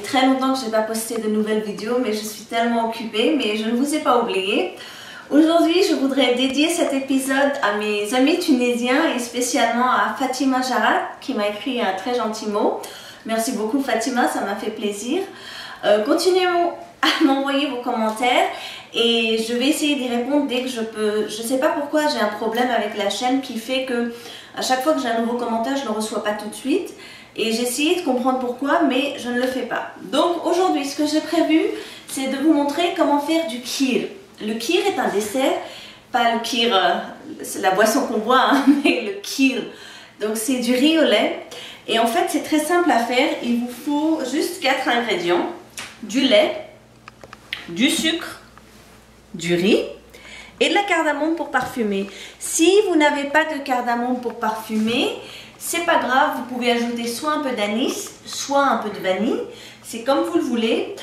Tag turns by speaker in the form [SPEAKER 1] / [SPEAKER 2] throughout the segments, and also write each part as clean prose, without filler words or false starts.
[SPEAKER 1] très longtemps que je n'ai pas posté de nouvelles vidéos, mais je suis tellement occupée, mais je ne vous ai pas oublié. Aujourd'hui, je voudrais dédier cet épisode à mes amis tunisiens et spécialement à Fatima Jarat qui m'a écrit un très gentil mot. Merci beaucoup Fatima, ça m'a fait plaisir. Continuez à m'envoyer vos commentaires et je vais essayer d'y répondre dès que je peux. Je ne sais pas pourquoi j'ai un problème avec la chaîne qui fait que à chaque fois que j'ai un nouveau commentaire, je ne le reçois pas tout de suite. Et j'ai essayé de comprendre pourquoi, mais je ne le fais pas. Donc aujourd'hui, ce que j'ai prévu, c'est de vous montrer comment faire du kheer. Le kheer est un dessert, pas le kheer, c'est la boisson qu'on boit, hein, mais le kheer. Donc c'est du riz au lait. Et en fait, c'est très simple à faire. Il vous faut juste 4 ingrédients. Du lait, du sucre, du riz et de la cardamome pour parfumer. Si vous n'avez pas de cardamome pour parfumer, c'est pas grave, vous pouvez ajouter soit un peu d'anis, soit un peu de vanille. C'est comme vous le voulez.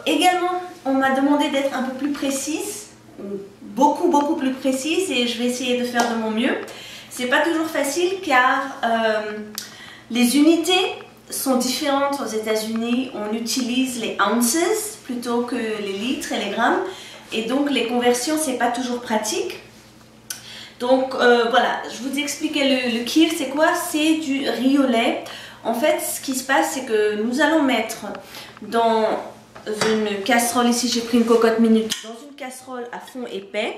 [SPEAKER 1] Également, on m'a demandé d'être un peu plus précise, beaucoup plus précise, et je vais essayer de faire de mon mieux. C'est pas toujours facile car les unités sont différentes aux États-Unis. On utilise les ounces plutôt que les litres et les grammes, et donc les conversions c'est pas toujours pratique. Donc voilà, je vous expliquais le kheer, c'est quoi? C'est du riz au lait. En fait, ce qui se passe, c'est que nous allons mettre dans une casserole, ici j'ai pris une cocotte minute, dans une casserole à fond épais,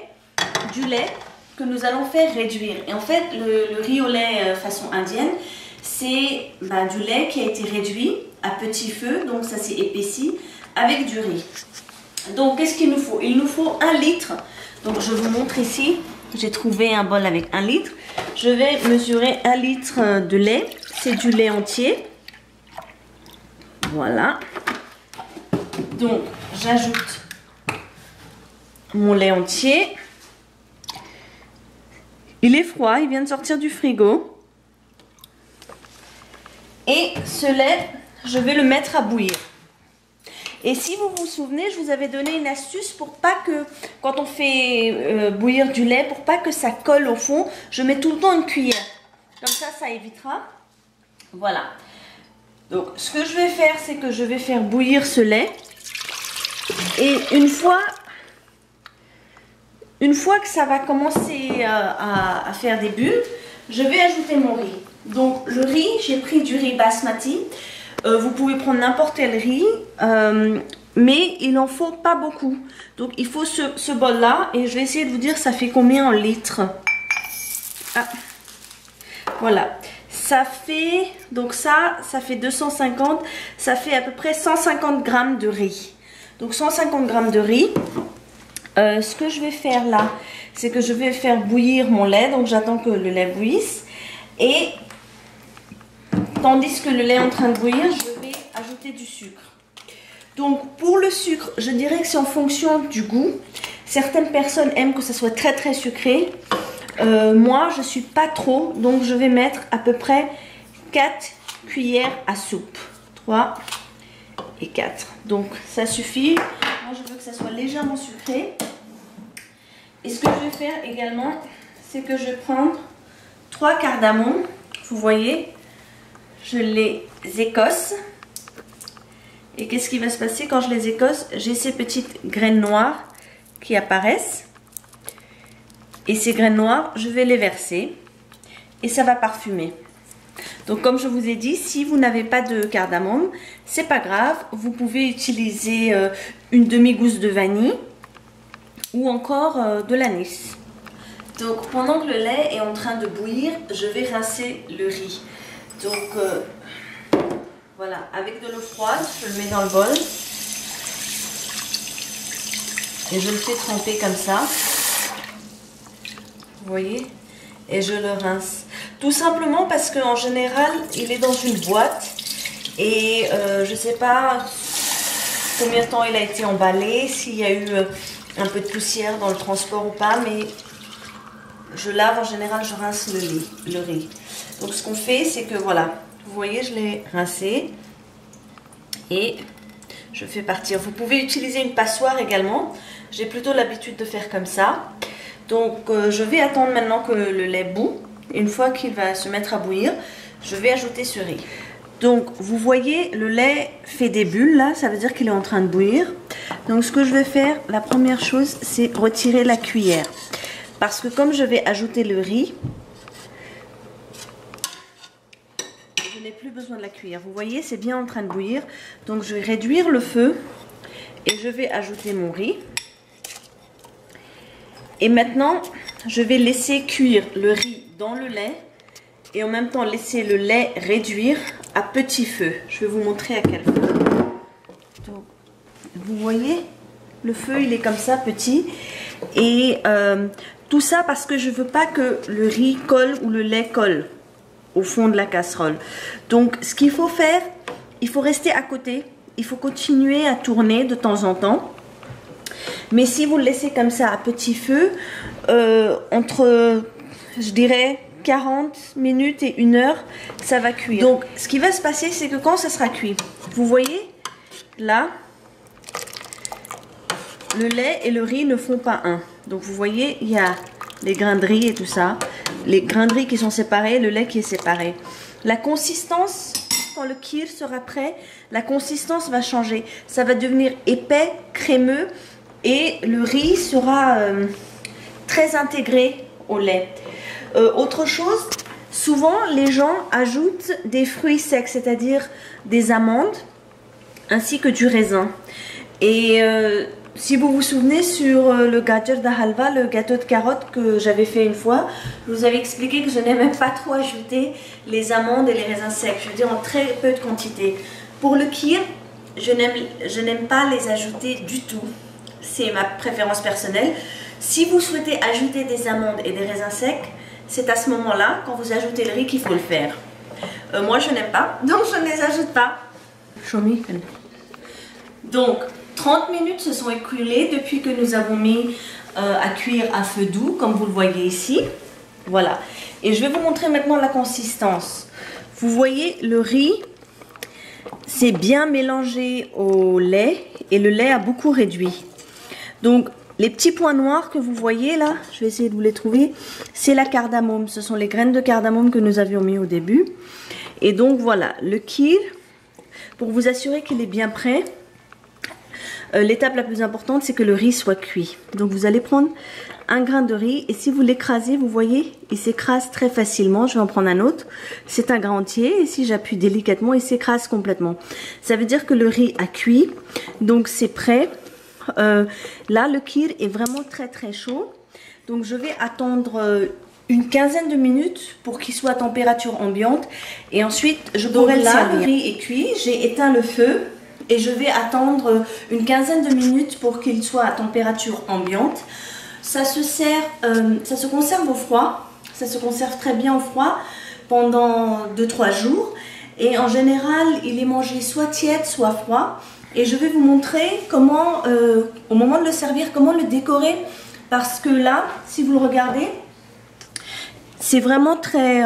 [SPEAKER 1] du lait que nous allons faire réduire. Et en fait, le riz au lait façon indienne, c'est du lait qui a été réduit à petit feu, donc ça s'est épaissi, avec du riz. Donc qu'est-ce qu'il nous faut? Il nous faut 1 litre. Donc je vous montre ici. J'ai trouvé un bol avec 1 litre. Je vais mesurer 1 litre de lait. C'est du lait entier. Voilà. Donc, j'ajoute mon lait entier. Il est froid, il vient de sortir du frigo. Et ce lait, je vais le mettre à bouillir. Et si vous vous souvenez, je vous avais donné une astuce pour pas que, quand on fait bouillir du lait, pour pas que ça colle au fond, je mets tout le temps une cuillère. Comme ça évitera. Voilà. Donc, ce que je vais faire, c'est que je vais faire bouillir ce lait. Et une fois que ça va commencer à faire des bulles, je vais ajouter mon riz. Donc, le riz, j'ai pris du riz basmati. Vous pouvez prendre n'importe quel riz, mais il n'en faut pas beaucoup. Donc il faut ce bol là, et je vais essayer de vous dire ça fait combien en litres. Ah, voilà, ça fait, donc ça fait 250, ça fait à peu près 150 grammes de riz. Donc 150 grammes de riz. Ce que je vais faire là, c'est que je vais faire bouillir mon lait, donc j'attends que le lait bouillisse, et tandis que le lait est en train de bouillir, je vais ajouter du sucre. Donc pour le sucre, je dirais que c'est en fonction du goût. Certaines personnes aiment que ça soit très sucré. Moi, je ne suis pas trop, donc je vais mettre à peu près 4 cuillères à soupe. 3 et 4. Donc ça suffit. Moi, je veux que ça soit légèrement sucré. Et ce que je vais faire également, c'est que je vais prendre 3 cardamomes. Vous voyez, je les écosse. Et qu'est-ce qui va se passer quand je les écosse? J'ai ces petites graines noires qui apparaissent. Et ces graines noires, je vais les verser. Et ça va parfumer. Donc comme je vous ai dit, si vous n'avez pas de cardamome, c'est pas grave. Vous pouvez utiliser une demi-gousse de vanille ou encore de l'anis. Donc pendant que le lait est en train de bouillir, je vais rincer le riz. Donc voilà, avec de l'eau froide, je le mets dans le bol. Et je le fais tremper comme ça. Vous voyez? Et je le rince. Tout simplement parce qu'en général, il est dans une boîte. Et je ne sais pas combien de temps il a été emballé, s'il y a eu un peu de poussière dans le transport ou pas. Mais je lave, en général, je rince le riz. Donc ce qu'on fait, c'est que voilà. Vous voyez, je l'ai rincé et je fais partir. Vous pouvez utiliser une passoire également. J'ai plutôt l'habitude de faire comme ça. Donc je vais attendre maintenant que le lait bout. Une fois qu'il va se mettre à bouillir, je vais ajouter ce riz. Donc vous voyez, le lait fait des bulles là, ça veut dire qu'il est en train de bouillir. Donc ce que je vais faire, la première chose, c'est retirer la cuillère. Parce que comme je vais ajouter le riz, je n'ai plus besoin de la cuillère. Vous voyez, c'est bien en train de bouillir. Donc je vais réduire le feu et je vais ajouter mon riz. Et maintenant, je vais laisser cuire le riz dans le lait et en même temps laisser le lait réduire à petit feu. Je vais vous montrer à quel feu. Donc, vous voyez, le feu il est comme ça, petit. Et tout ça parce que je ne veux pas que le riz colle ou le lait colle au fond de la casserole. Donc ce qu'il faut faire, il faut rester à côté. Il faut continuer à tourner de temps en temps. Mais si vous le laissez comme ça à petit feu, entre, je dirais, 40 minutes et 1 heure, ça va cuire. Donc, ce qui va se passer, c'est que quand ça sera cuit, vous voyez, là, le lait et le riz ne font pas un. Donc, vous voyez, il y a les grains de riz et tout ça. Les grains de riz qui sont séparés, le lait qui est séparé. La consistance, quand le kheer sera prêt, la consistance va changer. Ça va devenir épais, crémeux et le riz sera très intégré au lait. Autre chose, souvent les gens ajoutent des fruits secs, c'est-à-dire des amandes ainsi que du raisin. Et si vous vous souvenez sur le gajar da halva, le gâteau de carottes que j'avais fait une fois, je vous avais expliqué que je n'aimais pas trop ajouter les amandes et les raisins secs, je veux dire en très peu de quantité. Pour le kheer, je n'aime pas les ajouter du tout, c'est ma préférence personnelle. Si vous souhaitez ajouter des amandes et des raisins secs, c'est à ce moment-là, quand vous ajoutez le riz, qu'il faut le faire. Moi, je n'aime pas, donc je ne les ajoute pas. Donc, 30 minutes se sont écoulées depuis que nous avons mis à cuire à feu doux, comme vous le voyez ici. Voilà. Et je vais vous montrer maintenant la consistance. Vous voyez, le riz, c'est bien mélangé au lait et le lait a beaucoup réduit. Donc, les petits points noirs que vous voyez là, je vais essayer de vous les trouver, c'est la cardamome. Ce sont les graines de cardamome que nous avions mis au début. Et donc voilà, le kheer, pour vous assurer qu'il est bien prêt, l'étape la plus importante, c'est que le riz soit cuit. Donc vous allez prendre un grain de riz et si vous l'écrasez, vous voyez, il s'écrase très facilement. Je vais en prendre un autre. C'est un grain entier et si j'appuie délicatement, il s'écrase complètement. Ça veut dire que le riz a cuit, donc c'est prêt. Là, le kheer est vraiment très très chaud. Donc je vais attendre une quinzaine de minutes pour qu'il soit à température ambiante et ensuite je pourrai le servir. Le riz est cuit, j'ai éteint le feu. Et je vais attendre une quinzaine de minutes pour qu'il soit à température ambiante. Ça se conserve au froid. Ça se conserve très bien au froid pendant 2-3 jours. Et en général, il est mangé soit tiède, soit froid. Et je vais vous montrer comment, au moment de le servir, comment le décorer. Parce que là, si vous le regardez, c'est vraiment très...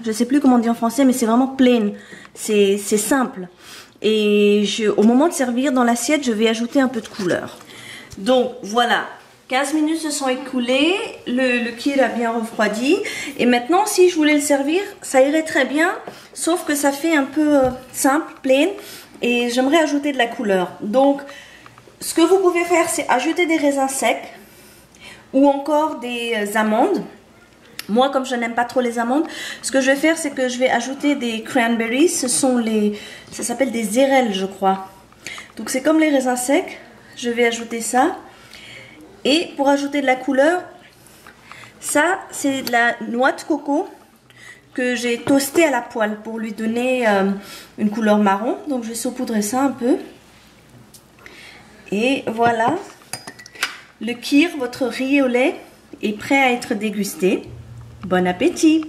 [SPEAKER 1] je ne sais plus comment dire en français, mais c'est vraiment plain. C'est simple. Et au moment de servir dans l'assiette, je vais ajouter un peu de couleur. Donc voilà, 15 minutes se sont écoulées, le kheer a bien refroidi. Et maintenant, si je voulais le servir, ça irait très bien, sauf que ça fait un peu simple, plain. Et j'aimerais ajouter de la couleur. Donc, ce que vous pouvez faire, c'est ajouter des raisins secs ou encore des amandes. Moi, comme je n'aime pas trop les amandes, ce que je vais faire, c'est que je vais ajouter des cranberries. Ce sont ça s'appelle des érelles, je crois. Donc, c'est comme les raisins secs. Je vais ajouter ça. Et pour ajouter de la couleur, ça, c'est de la noix de coco que j'ai toastée à la poêle pour lui donner une couleur marron. Donc, je vais saupoudrer ça un peu. Et voilà. Le kheer, votre riz au lait, est prêt à être dégusté. Bon appétit!